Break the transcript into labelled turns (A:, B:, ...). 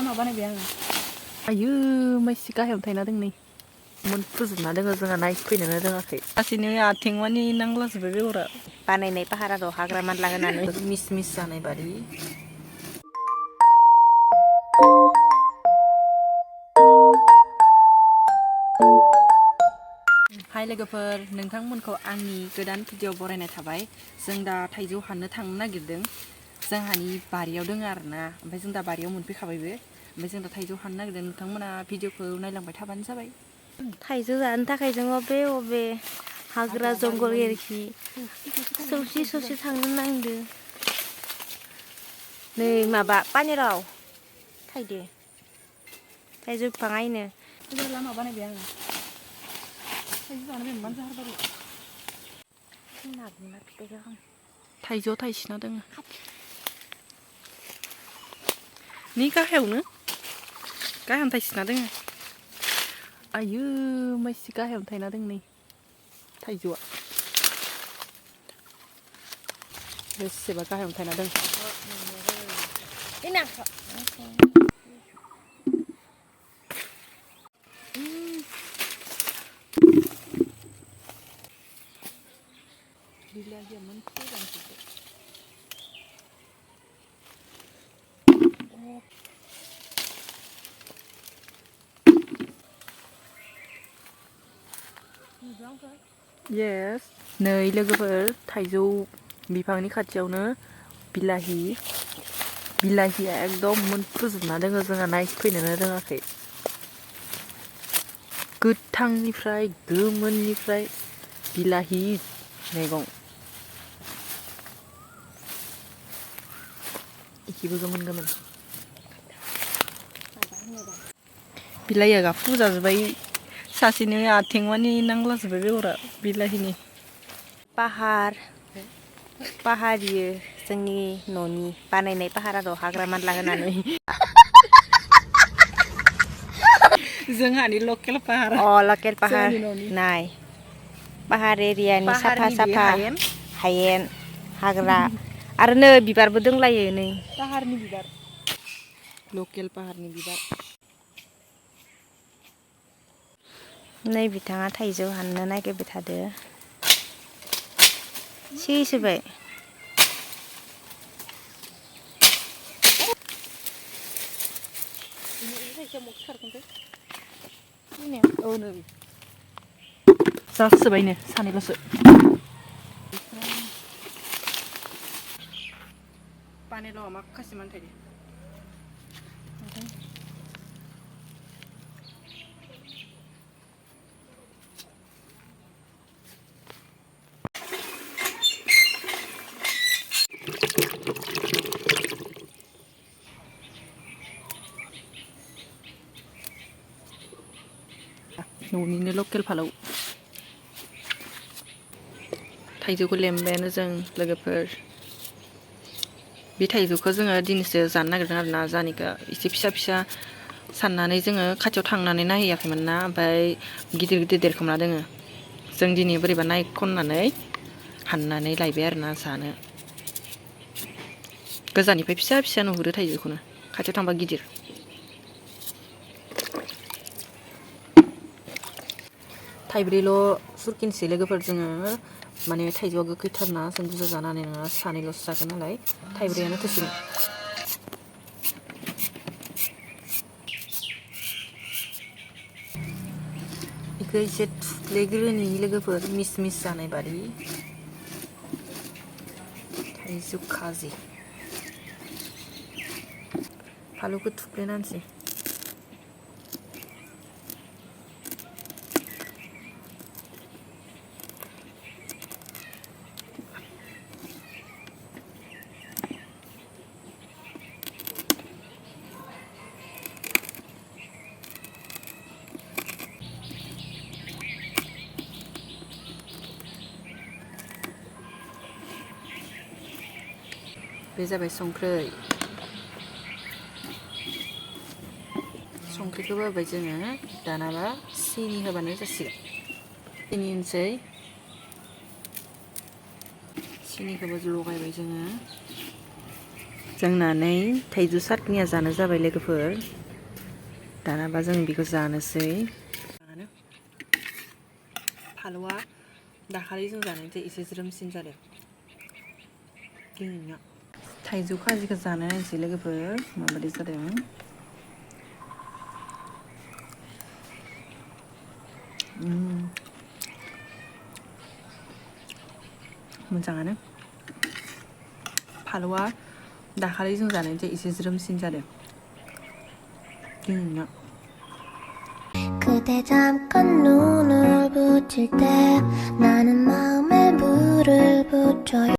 A: लामा बानायबाय आङो आयु माइसि गाहायाव थायना दों नै मोनफ्रुजोबना दोङो जोंहा नायफैनोनो रोङाखै गासैनो आथिं मानि नांलाजोबबाय बेगरा बानायनाय पाहारा दं हाग्रा मानला होनानै मिस मिस जानाय बादि हाय लोगोफोर नोंथांमोनखौ आंनि गोदान भिडिअ बरायनाय थाबाय जों दा थाइजौ हाननो थांनो नागिरदों जोंहानि बारियाव दङ आरोना ओमफ्राय जों दा बारियाव मोनफैखाबायबो ओमफ्राय जों दा थाइजौ हाननो नागिरदों नोंथांमोना भिडिअखौ नायलांबाय थाबानो जाबाय
B: थाइजौ जानो थाखाय जों अबे हाग्रा जंगल एरखि सौसि थांनो नांदों नै माबा पानेराव थाइदो थाइजौ बिफाङायनो
A: लामा बानायबाय आङो थाइजौ जानो बेमान जाहारबारि थाइजौआव थाइसिना दोङो नि गाहायावनो थाइसिना दोङो आयु माइसि गाहायावनो थायना दों नै थाइजौआ बेसेबा गाहायावनो थायना दों बिलाहिया मोनफ्रुलांजोबबाय Yes नै लोगोफोर थाइजौ बिफांनि खाथियावनो बिलाहिया एकदम मोनफ्रुजोबना दोङो जोंहा नायफैनोनो रोङाखै गोथांनिफ्राय गोमोननिफ्राय बिलाहि मैगं इखिबो गोमोन बिलाहिया गाफ्रु जाजोब्बाय सासेनो आथिं मानि नांलाजोब्बाय बेगरा बिलाहिनि
B: पाहारियो जोंनि न'नि बानायनाय पाहारा दं हाग्रा मानला होनानै
A: जोंहानि लकेल पाहार
B: लकेल पाहार नाय पाहार एरियानि साफा हायेन हाग्रा आरो नै बिबारबो दंलायो नै
A: पाहारनि बिबार लकेल पाहारनि बिबार
B: नै बिथाङा थाइजौ हाननो नागिरबाय थादो सिसोबाय
A: जासोबायनो सानैल'सो पानेलावा माखासे मानथायदे न'निनो लकेल फालौ थाइजौखौ लेमबायानो जों लोगोफोर बे थाइजौखौ जोङो दिनैसो जानो नागिरदों आरोना जानिखौ एसे फिसा साननानै जोङो खाथियाव थांनानै नायहैयाखैमोन ना ओमफ्राय गिदिर देरखोमना दोङो जों दिनै बोरैबा नायखननानै हाननानै लायबाय आरोना जानो गोजाननिफ्राय फिसा नुहुरो थाइजौखौनो खाथियाव थांबा गिदिर थाइब्रैल' सुरकिनसै लोगोफोर जोङो माने थाइजौआ गोखैथारना जों बुरजा जानो हानाय नङा सानैल'सो जागोन नालाय थाइब्रैयानो थोसिगोन बेखौ एसे थुफ्लेग्रोनि लोगोफोर मिस जानाय बादि थाइजौ खाजि फालौखौ थुफ्लेनानैसै बे जाबाय संख्रिखौबो होबाय जोङो दानाबा सिनि होबानो जासिगोन सिनि होनसै सिनिखौबो लगायबाय जोङो जोंना नै थाइजौ साटनिया जानो जाबाय लोगोफोर दानाबा जों बेखौ जानोसै फालौआ दाखालि जों जानायनिफ्राय एसे ज्रोमसिन जादों दिनैनिया थाइजौ खाजिखौ जानो नायसै लोगोफोर माबायदि जादों मोजाङानो फालौआ दाखालि जों जानायनिफ्राय एसे ज्रोमसिन जादों दिनैनिया
C: 그대 잠깐 눈을 붙일 때 나는 마음에 불을 붙여요